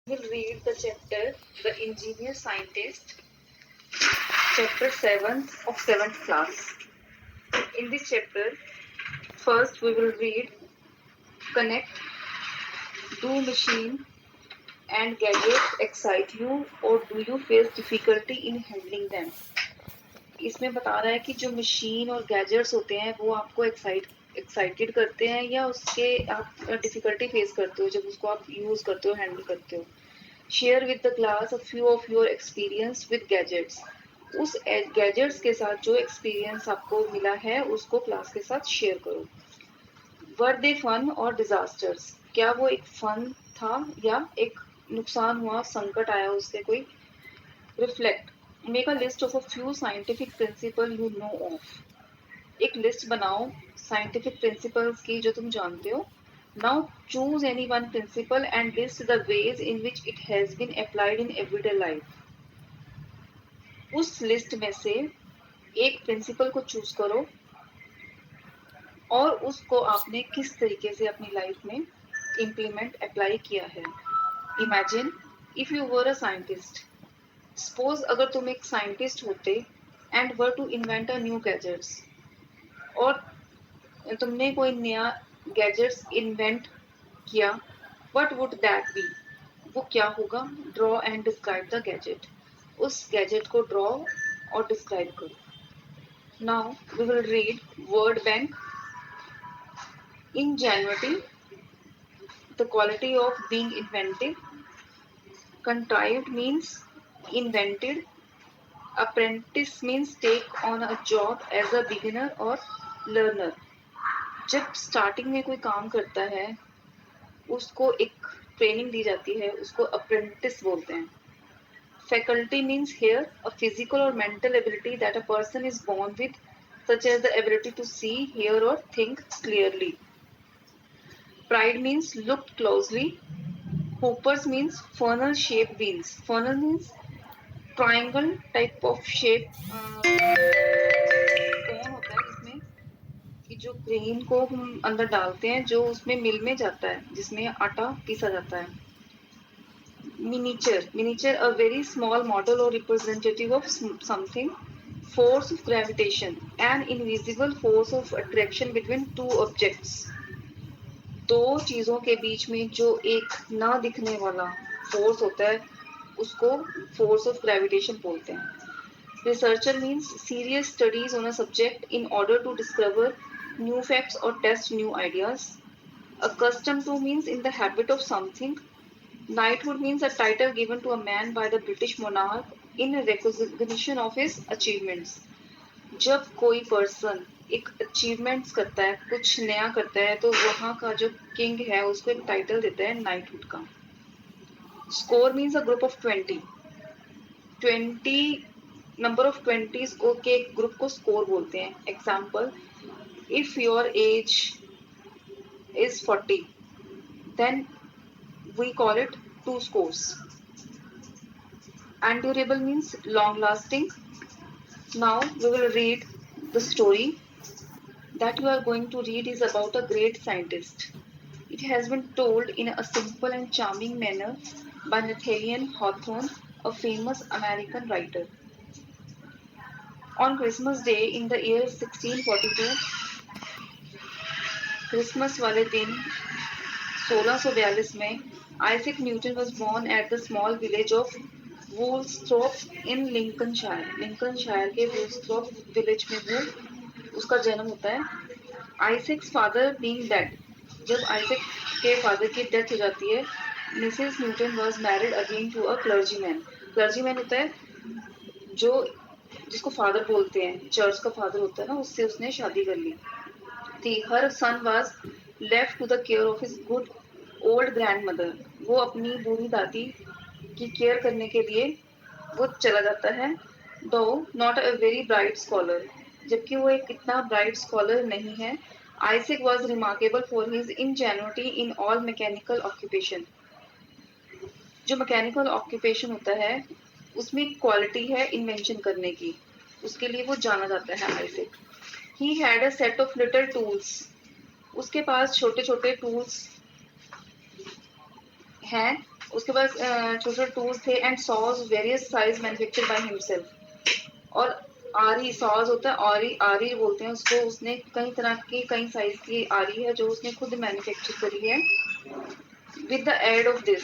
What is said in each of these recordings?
We'll read the chapter The Ingenious Scientist, chapter 7 of 7th class. In this chapter, first we will read Connect, Do Machine and Gadgets excite you or do you face difficulty in handling them? इसमें बता रहा है कि जो machine और gadgets होते हैं वो आपको एक्साइटेड करते हैं या उसके आप डिफिकल्टी फेस करते हो जब उसको आप यूज करते हो, हैंडल करते हो. Share with the class a few of your experience with gadgets. उस गैजेट्स के साथ जो एक्सपीरियंस आपको मिला है उसको क्लास के साथ शेयर करो. वर दे फन और डिजास्टर्स, क्या वो एक फन था या एक नुकसान हुआ, संकट आया उससे कोई. Reflect, make a list of a few scientific principle you know of. एक लिस्ट बनाओ साइंटिफिक प्रिंसिपल्स की जो तुम जानते हो. Now choose any one principle and list the ways in which it has been applied in everyday life. उस list में से एक प्रिंसिपल को चूज करो और उसको आपने किस तरीके से अपनी लाइफ में इम्प्लीमेंट अप्लाई किया है. Imagine if you were a scientist. Suppose अगर तुम एक साइंटिस्ट होते and were to invent a new gadgets और तुमने कोई नया गैजेट्स इन्वेंट किया. व्हाट वुड दैट बी, वो क्या होगा. Draw and describe the gadget. उस गैजेट को ड्रॉ और डिस्क्राइब करो. Now we will read word bank. Ingenuity, the quality of being inventive. Contrived means invented. Apprentice means take on a job as a beginner or learner. जब starting में कोई काम करता है उसको एक ट्रेनिंग दी जाती है, उसको अप्रेंटिस बोलते हैं. Faculty means here a physical or mental ability that a person is born with, such as the ability to see, hear or think clearly. Pride means looked closely. Hoppers means funnel shaped wheels. Funnel means triangle type of shape. कौन होता है जिसमें कि जो grain को हम अंदर डालते हैं जो उसमें मिल में जाता है जिसमें आटा पीसा जाता है. Miniature a very small model or representative of something. Force of gravitation, an invisible force of attraction between two objects. दो चीजों के बीच में जो एक ना दिखने वाला फोर्स होता है उसको फोर्स ऑफ ग्रेविटेशन बोलते हैं. Researcher means serious studies on a subject in order to discover new facts और test new ideas. Accustom to means in the habit of something. Knighthood means a title given to a man by the British monarch in recognition of his achievements. जब कोई person एक achievements करता है, कुछ नया करता है, तो वहाँ का जो किंग है उसको एक टाइटल देता है नाइटहुड का. Score means a group of 20. 20 number of 20 को के ग्रुप को स्कोर बोलते हैं. Example, if your age is 40 then we call it 2 scores. Endurable means long lasting. Now we will read the story that you are going to read is about a great scientist. It has been told in a simple and charming manner by Nathaniel Hawthorne, a famous American writer. On Christmas Day in the year 1642, Christmas वाले दिन 1642 में Isaac Newton was born at the small village of Woolsthorpe in Lincolnshire. Lincolnshire के Woolsthorpe village में वो उसका जन्म होता है. आइसेक्स फादर बीइंग डेड, जब आइसेक के फादर की डेथ हो जाती है, Mrs Newton was married again to a clergyman. Clergyman होता है जो जिसको फादर बोलते हैं, चर्च का फादर होता है ना, उससे उसने शादी कर ली थी. Her son was left to the care of his good old grandmother. वो अपनी बूढ़ी दादी की केयर करने के लिए वो चला जाता है. Though not a very bright scholar, जबकि वो एक इतना ब्राइट स्कॉलर नहीं है. Isaac was remarkable for his ingenuity in all mechanical occupation. जो मैकेनिकल ऑक्यूपेशन होता है उसमें क्वालिटी है इन्वेंशन करने की, उसके लिए वो जाना जाता है Isaac. He had a set of little tools, उसके पास छोटे छोटे टूल्स हैं उसके पास छोटे छोटे टूल्स थे and saws various sizes manufacture by himself. और आरी सॉज होता है, आरी आरी बोलते हैं उसको, उसने कई तरह की कई साइज की आरी है जो उसने खुद मैन्युफैक्चर करी है। With the aid of this,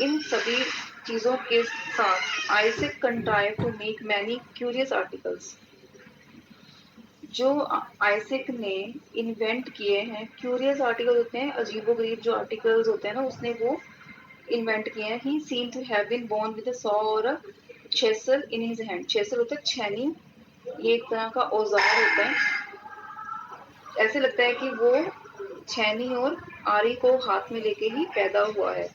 इन सभी चीजों के साथ Isaac contrive to make many curious articles. जो आइजैक ने इन्वेंट किए हैं, क्यूरियस आर्टिकल होते हैं अजीबोगरीब जो आर्टिकल्स होते हैं ना, उसने वो इन्वेंट किए हैं। He seem to have been born with a saw और a chisel in his hand. Chisel होता है छेनी, ये एक तरह का औजार होता है। ऐसे लगता है कि वो छेनी और आरी को हाथ में लेके ही पैदा हुआ है।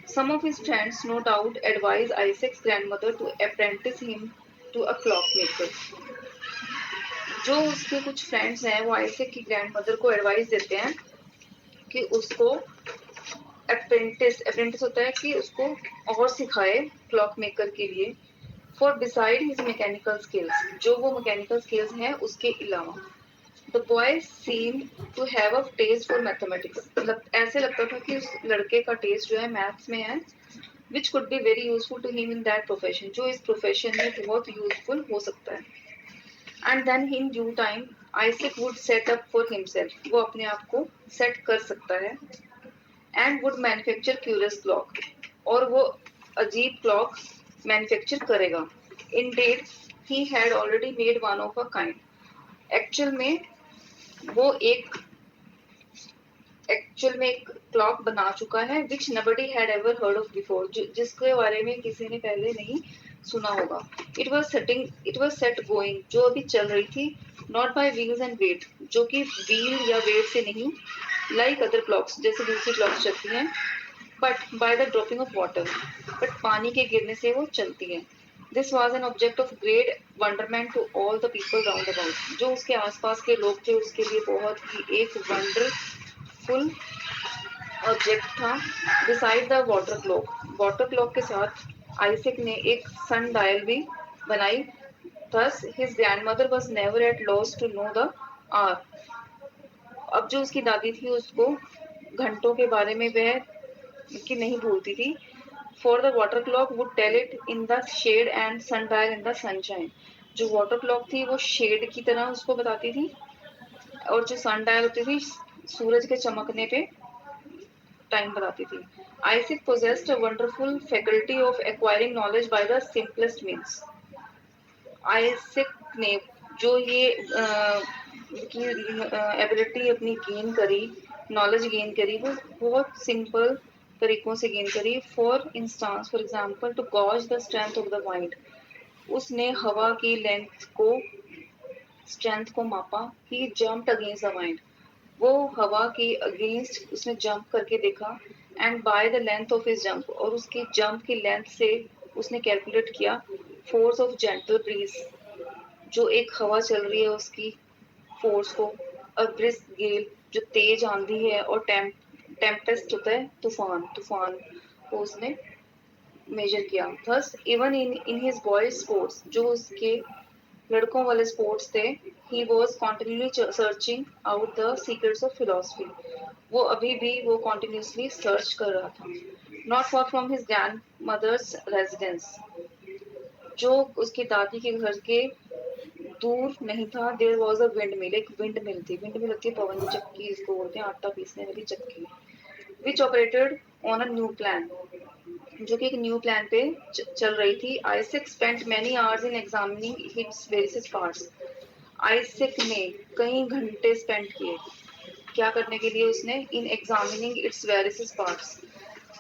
Some of his friends, no doubt, advised Isaac's grandmother to apprentice him to a clockmaker. जो उसके कुछ फ्रेंड्स हैं वो आइसेक की ग्रैंडमदर को एडवाइस देते हैं कि उसको अप्रेंटिस होता है कि उसको और सिखाए क्लॉक मेकर के लिए। For beside his mechanical skills, जो वो मैकेनिकल स्किल्स हैं उसके अलावा। The boy seem to have a taste for mathematics. ऐसे लगता था कि उस लड़के का टेस्ट जो है मैथ्स में है, which could be very useful to him in that profession, जो इस प्रोफेशन में बहुत यूजफुल हो सकता है। And then in due time Isaac would set up for himself, वो अपने आप को सेट कर सकता है। and would manufacture curious clock, और वो अजीब क्लॉक मैन्युफैक्चर करेगा। indeed he had already made one of a kind, actual में वो एक्चुअल में एक क्लॉक बना चुका है which nobody had ever heard of before, जिसके बारे में किसी ने पहले नहीं सुना होगा। इट वाज सेट गोइंग, जो अभी चल रही थी, not by wheels and weight, जो कि व्हील या वेट से नहीं, लाइक अदर क्लॉक्स, जैसे दूसरी क्लॉक्स चलती हैं, but by the dropping of water, but पानी के गिरने से वो चलती है। This was an object of great wonderment to all the people round about, जो उसके आसपास के लोग थे उसके लिए बहुत ही एक वंडरफुल ऑब्जेक्ट था। बिसाइड द वाटर क्लॉक के साथ आइसेक ने एक सन डायल भी बनाई। Thus his grandmother was never at loss to know the hour. अब जो उसकी दादी थी उसको घंटों के बारे में वह की नहीं भूलती थी। For the water clock would tell it in the shade and sundial in the sunshine. जो वाटर क्लॉक थी वो शेड की तरह उसको बताती थी, और जो सन डायल होती थी सूरज के चमकने पे टाइम बताती थी। Isaac possessed a wonderful faculty of acquiring knowledge by the simplest means. Isaac ने जो ये की एबिलिटी अपनी गेन करी, नॉलेज गेन करी, वो बहुत सिंपल तरीकों से गेन करी। For example to gauge the strength of the wind, उसने हवा की लेंथ को स्ट्रेंथ को मापा। He jumped against the wind, वो हवा की अगेंस्ट उसने जंप करके देखा। And by the length of his jump, और उसकी जंप की लेंथ से उसने कैलकुलेट किया फोर्स ऑफ जेंटल ब्रीज, जो एक हवा चल रही है उसकी फोर्स को। और ब्रिस्क गेल, जो तेज आंधी है, और टेम्पेस्ट होता है तूफान, तूफान को उसने मेजर किया। Thus even in his boys sports, जो उसके लड़कों वाले स्पोर्ट्स थे, he was continuously searching out the secrets of philosophy, वो अभी भी वो कॉन्टिन्यूसली सर्च कर रहा था। Not far from his grandmother's residence, जो उसकी दादी के घर के दूर नहीं था। There was a windmill, एक विंड मिल थी। विंड मिल होती है पवन चक्की, इसको बोलते हैं आटा पीसने वाली चक्की। Which operated on a new plan, जो कि एक न्यू प्लान पे चल रही थी। Isaac spent many hours in examining its various parts, Isaac ने कई घंटे स्पेंड किए क्या करने के लिए, उसने in examining its various parts,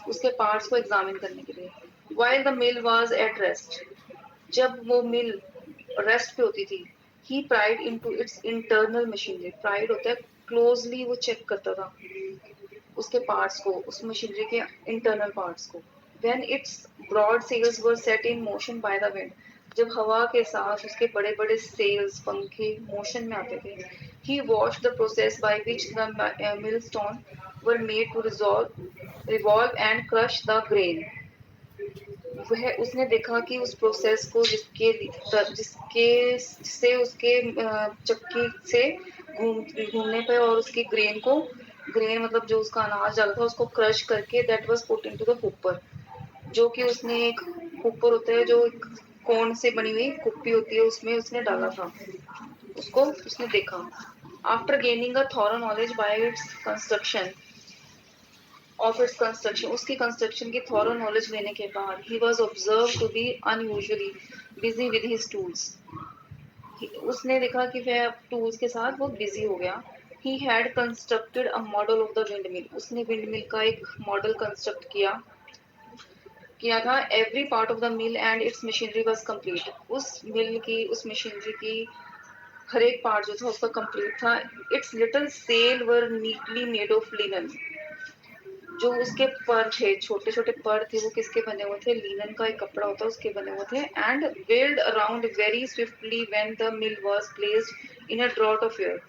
उसके पार्ट्स को एग्जामिन करने के लिए। While the mill was at rest, जब वो मिल रेस्ट पे होती थी। He pried into its internal machinery, pried होता है क्लोजली वो चेक करता था उसके पार्ट्स को, उस मशीनरी के इंटरनल पार्ट्स को। When its broad sails were set in motion by the wind, जब हवा के साथ उसके बड़े बड़े सेल्स पंखे मोशन में आते थे। He watched the process by which the millstone were made to revolve and crush the grain. वह उसने देखा कि उस प्रोसेस को जिससे उसके चक्की से घूमने पे, और उसकी ग्रेन मतलब जो उसका अनाज डाला था उसको क्रश करके that was put into the Hooper, जो कि उसने एक कुपर होता है, जो एक कोन से बनी हुई कुप्पी होती है, उसमें उसने डाला था, उसको उसने देखा। After gaining a thorough knowledge by its construction उसकी कंस्ट्रक्शन की थॉरो नॉलेज लेने के बाद he was observe to be unusually busy with his tools. उसने देखा कि वह टूल्स के साथ वो बिजी हो गया। He had constructed a model of the wind mill. उसने विंड मिल का एक मॉडल कंस्ट्रक्ट किया था। Every part of the mill and it's machinery was complete. उस मिल की, उस मशीनरी की हर एक पार्ट जो था उसका कंप्लीट था। Its little sail were neatly made of linen. जो उसके पर थे, छोटे छोटे पर थे, वो किसके बने हुए थे? लिनन का एक कपड़ा होता है उसके बने हुए थे। And wheeled around very swiftly when the mill was placed in a draught of air.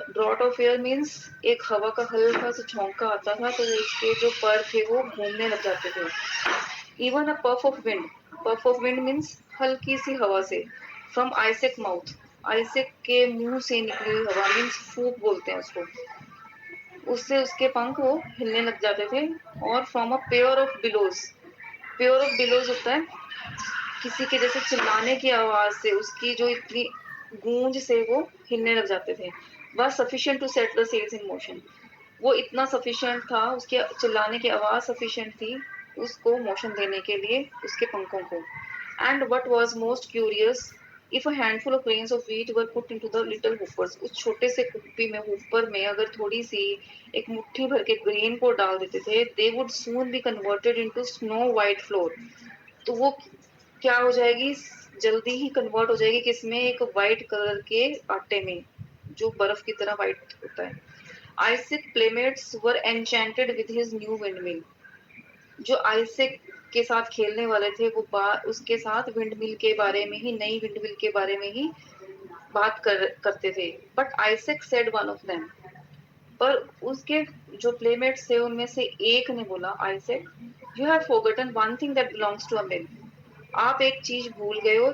Draught of air means एक हवा का हल्का सा झोंका आता था, तो उसके जो पर थे वो घूमने लग जाते थे। Even a puff of wind, puff of wind means हल्की सी हवा से, फ्रॉम आइसेक माउथ, आइसेक के मुंह से निकली हुई हवा मीन्स फूक बोलते हैं उसको, उससे उसके पंख वो हिलने लग जाते थे। और from a pair of bellows, pair of bellows होता है किसी के जैसे चिल्लाने की आवाज से, उसकी जो इतनी गूंज से वो हिलने लग जाते थे। बस sufficient to set the sails in motion, वो इतना सफिशिएंट था, उसके चिल्लाने की आवाज सफिशिएंट थी उसको मोशन देने के लिए उसके पंखों को। And what was most curious, if a handful of grains of wheat were put into the little hoopers, उस छोटे से कुप्पी में, हुपर में अगर थोड़ी सी एक मुट्ठी भर के ग्रेन को डाल देते थे, they would soon be converted into snow white flour, तो वो क्या हो जाएगी? जल्दी ही कन्वर्ट हो जाएगी किसमें? एक वाइट कलर के आटे में, जो बर्फ की तरह वाइट होता है। Isaac playmates were enchanted with his new windmill. जो आइसेक के साथ खेलने वाले थे वो उसके साथ विंडमिल के बारे में ही, नई विंडमिल के बारे में ही बात करते थे। But Isaac said one of them, पर उसके जो प्लेमेट्स थे उनमें से एक ने बोला, Isaac, you have forgotten one thing that belongs to a mill. आप एक चीज भूल गए हो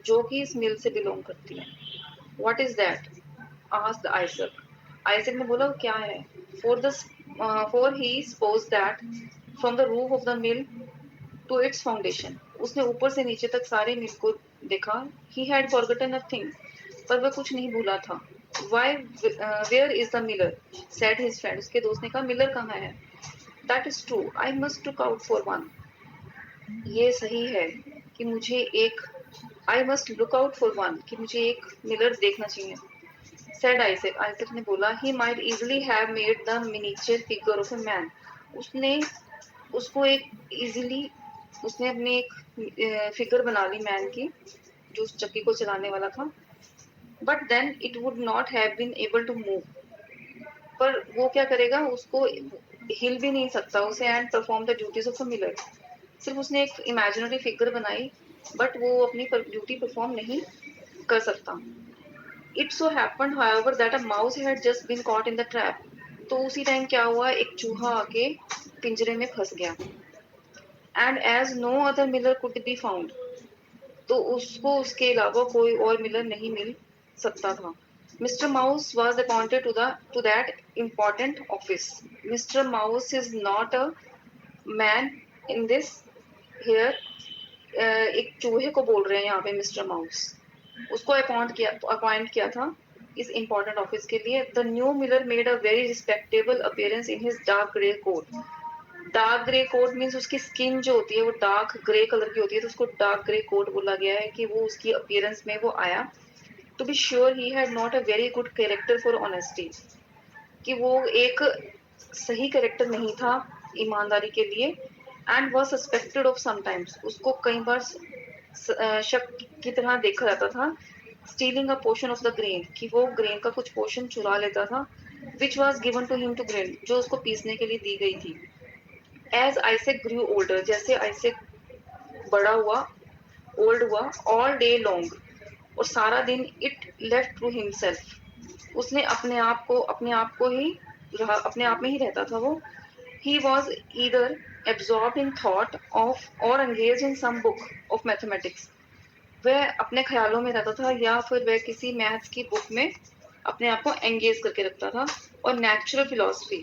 जो कि इस मिल से बिलोंग करती है। What is that? Asked Isaac. Isaac ने बोला क्या है? For he suppose that from the roof of the mill to its foundation, उसने ऊपर से नीचे तक सारे मिल को देखा। He had forgotten a thing, पर वह कुछ नहीं भूला था। Why where is the miller, said his friend. उसके दोस्त ने कहा मिलर कहाँ है? That is true, I must look out for one. ये सही है कि मुझे एक, आई must look out for one, कि मुझे एक मिलर देखना चाहिए। सेड आइसेक, आइसेक ने बोला, he might easily have made the miniature figure of a man. उसने उसको एक इजीली, उसने अपनी एक फिगर बना ली मैन की, जो उस चक्की को चलाने वाला था। But then it would not have been able to move, पर वो क्या करेगा? उसको हिल भी नहीं सकता उसे, and perform the duties of a Miller. सिर्फ उसने एक इमेजिनरी फिगर बनाई, बट वो अपनी ड्यूटी परफॉर्म नहीं कर सकता। It so happened however that a mouse had just been caught in the trap. तो उसी टाइम क्या हुआ, एक चूहा आके पिंजरे में फंस गया। And as no other miller could be found, तो उसको उसके अलावा कोई और मिलर नहीं मिल सकता था। Mister mouse was appointed to that important office. Mister mouse is not a man in this here, एक चूहे को बोल रहे हैं यहाँ पे मिस्टर माउस। उसको अपॉइंट किया था इस इम्पोर्टेंट ऑफिस के लिए। The new miller made a very respectable appearance in his dark grey coat. Dark grey coat means उसकी स्किन जो होती है वो डार्क ग्रे कलर की होती है, तो उसको डार्क ग्रे कोट बोला गया है कि वो उसकी अपीयरेंस में वो आया। To be sure he had not a very good character for honesty, कि वो एक सही कैरेक्टर नहीं था ईमानदारी के लिए। And was suspected of sometimes, उसको कई बार शक की तरह देखा जाता था। Stealing a portion of the grain, कि वो ग्रेन का कुछ पोर्शन चुरा लेता था। Which was given to him to grain, जो उसको पीसने के लिए दी गई थी। एज आइसेक ग्रू ओल्डर, जैसे आइसेक बड़ा हुआ, ओल्ड हुआ, ऑल डे लॉन्ग, और सारा दिन, इट लेफ्ट टू हिमसेल्फ, उसने अपने आप को ही रहा, अपने आप में ही रहता था वो। He was either absorb in thought of और engage in some book of mathematics, वह अपने ख्यालों में रहता था या फिर वह किसी मैथ्स की बुक में अपने आप को एंगेज करके रखता था। और natural philosophy,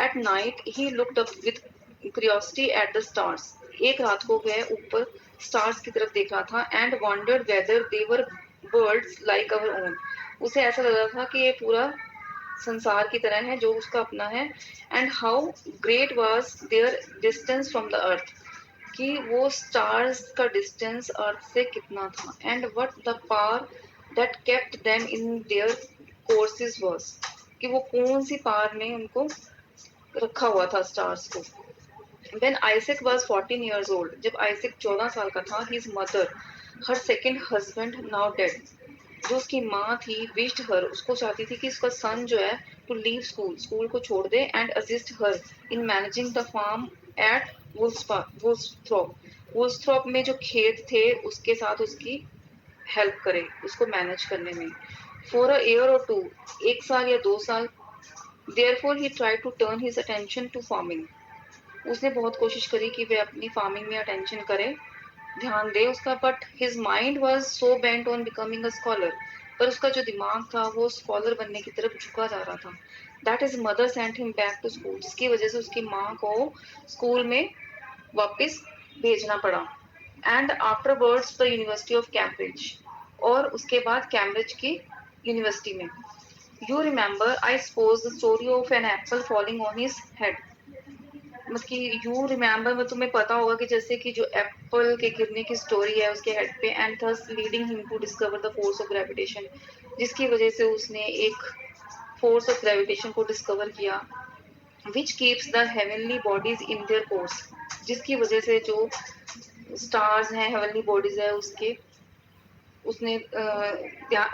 at night he looked up with curiosity at the stars, एक रात को वह ऊपर स्टार्स की तरफ देख रहा था and wandered whether they were birds like our own. उसे ऐसा लग रहा था कि ये पूरा संसार की तरह है जो उसका अपना है। And how great was their distance from the earth, कि वो स्टार्स का डिस्टेंस अर्थ से कितना था। And what the power that kept them in there courses was, कि वो कौन सी पावर ने उनको रखा हुआ था स्टार्स को। When Isaac was 14 years old, जब आइजक 14 साल का था, his mother, her second husband now dead, जो उसकी माँ थी, wished her, उसको चाहती थी कि उसका सन जो है to leave school, स्कूल को छोड़ दे and assist her in managing the farm at Woolsthorpe, वुल्सथ्रॉप में जो खेत थे उसके साथ उसकी हेल्प करे, उसको मैनेज करने में। For a year or two, एक साल या 2 साल, therefore he tried to turn his attention to farming, उसने बहुत कोशिश करी कि वह अपनी फार्मिंग में अटेंशन करे, ध्यान दे उसका। But his mind was so bent on becoming a scholar, पर उसका जो दिमाग था वो स्कॉलर बनने की तरफ झुका जा रहा था। That is mother sent him back to school, जिसकी वजह से उसकी माँ को स्कूल में वापस भेजना पड़ा। And afterwards the university of Cambridge, और उसके बाद कैम्ब्रिज की यूनिवर्सिटी में। You remember I suppose the story of an apple falling on his head, मतलब कि यू रिमेम्बर में तुम्हें पता होगा कि जैसे कि जो एप्पल के गिरने की स्टोरी है उसके हेड पे, and thus leading him to discover the force of gravitation, जिसकी वजह से उसने एक फोर्स ऑफ ग्रेविटेशन को डिस्कवर किया, which keeps the heavenly bodies in their course, जिसकी वजह से जो स्टार्स हैं, हेवनली बॉडीज है, उसके उसने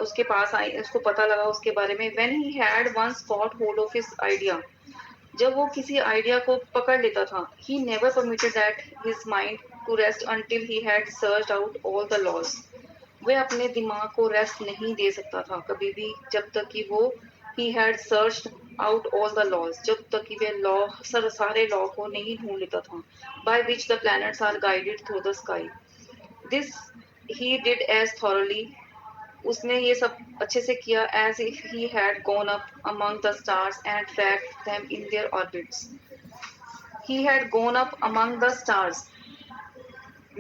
उसके पास आई, उसको पता लगा उसके बारे में। When he had once caught hold of his idea, जब वो किसी आइडिया को पकड़ लेता था, he never permitted that his mind to rest until he had searched out all the laws, वह अपने दिमाग को रेस्ट नहीं दे सकता था कभी भी जब तक कि वो he had searched out all the laws, जब तक कि वह लॉ सारे लॉ को नहीं ढूंढ लेता था, by which the planets are guided through the sky. This he did as thoroughly, उसने ये सब अच्छे से किया, as if he had gone up among the stars and tracked them in their orbits. He had gone up among the stars,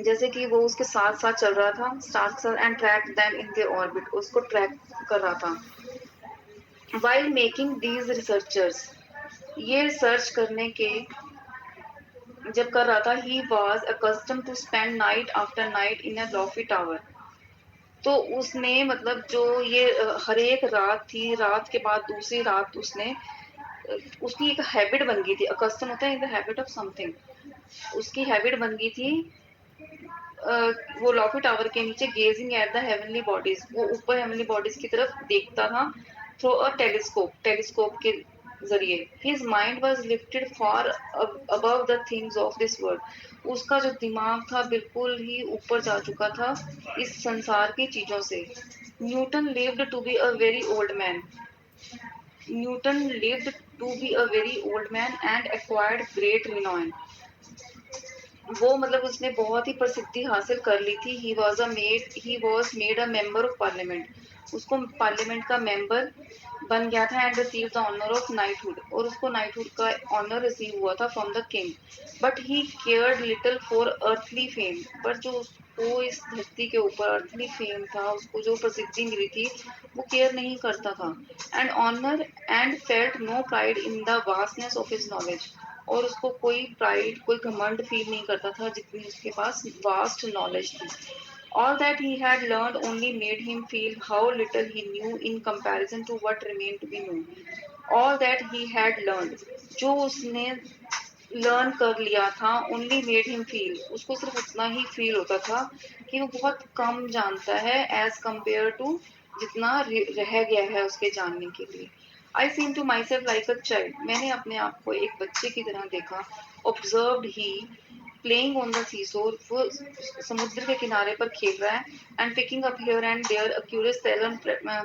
जैसे कि वो उसके साथ साथ चल रहा था स्टार्स के साथ, and tracked them in their orbit, उसको ट्रैक कर रहा था। वाइल मेकिंग दीज रिसर्चर्स, ये रिसर्च करने के जब कर रहा था, he was accustomed to spend night after night in a lofty tower, तो उसने मतलब जो ये हर एक रात थी, रात के बाद दूसरी रात उसने उसकी एक हैबिट बन गई थी, अकस्टम होता है in the habit of something, उसकी हैबिट बन गई थी वो लॉफी टावर के नीचे gazing at the heavenly bodies, वो ऊपर हेवनली बॉडीज की तरफ देखता था थ्रू अ टेलीस्कोप, टेलीस्कोप के जरिए। His mind was lifted for above the things of this world, उसका जो दिमाग था बिल्कुल ही ऊपर जा चुका था इस संसार की चीजों से। Newton lived to be a very old man, Newton lived to be a very old man and acquired great renown, वो मतलब उसने बहुत ही प्रसिद्धि हासिल कर ली थी। He was made a member of parliament, उसको पार्लियामेंट का मेंबर बन गया था। And receive the honour of knighthood, और उसको नाइटहुड का ऑनर रिसीव हुआ था from the king. But he cared little for earthly fame, पर जो उसको इस धरती के ऊपर अर्थली फेम था, उसको जो प्रसिद्धि मिली थी, वो केयर नहीं करता था। And honour and felt no pride in the vastness of his knowledge, और उसको कोई प्राइड, कोई घमंड फील नहीं करता था जितनी उसके पास वास्ट नॉलेज थी। All that he had learned only made him feel how little he knew in comparison to what remained to be known. All that he had learned, जो उसने लर्न कर लिया था, only made him feel, उसको सिर्फ उतना ही feel होता था कि वो बहुत कम जानता है as compared to जितना रह गया है उसके जानने के लिए। I seem to myself like a child, मैंने अपने आप को एक बच्चे की तरह देखा। Observed he playing on the seashore, वो समुद्र के किनारे पर खेल रहा है। And picking up here and there a curious shell and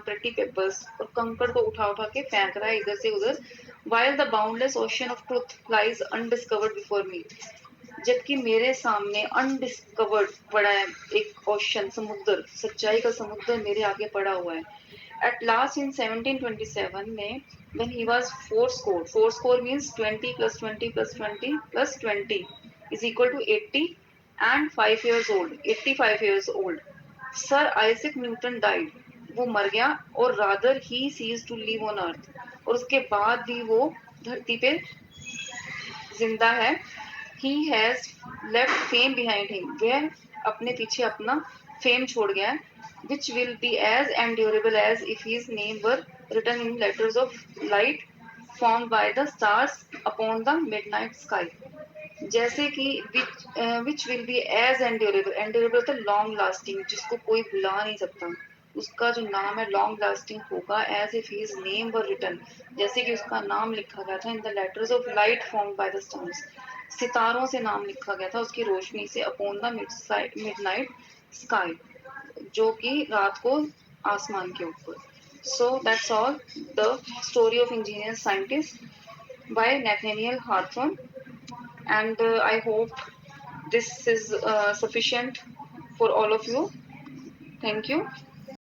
pretty pebbles, और कंकड़ को उठा उठा के फेंक रहा है इधर से उधर। while the boundless ocean of truth lies undiscovered before me, जबकि मेरे सामने अनडिस्कवर्ड पड़ा है एक ओशन, समुद्र, सच्चाई का समुद्र मेरे आगे पड़ा हुआ है। At last in 1727 में, when he was four score means 20 plus 20 plus 20 plus 20 is equal to 80, and 5 years old, 85 years old, Sir Isaac Newton died. वो मर गया और rather he ceased to live on earth. और उसके बाद भी वो धरती पे जिंदा है. He has left fame behind him. वह अपने पीछे अपना फेम छोड़ गया है. Which will be as endurable as if his name were written in letters of light formed by the stars upon the midnight sky. जैसे कि विच विल बी एज एंड्योरेबल. एंड्योरेबल होता है लॉन्ग लास्टिंग, जिसको कोई भुला नहीं सकता. उसका जो नाम है लॉन्ग लास्टिंग होगा as if his name were written. जैसे कि उसका नाम लिखा गया था in the letters of light formed by the stars. सितारों से नाम लिखा गया था उसकी रोशनी से अपॉन द मिडनाइट स्काई, जो कि रात को आसमान के ऊपर. So that's all the story of engineer scientist by Nathaniel Hawthorne. And I hope this is sufficient for all of you. Thank you.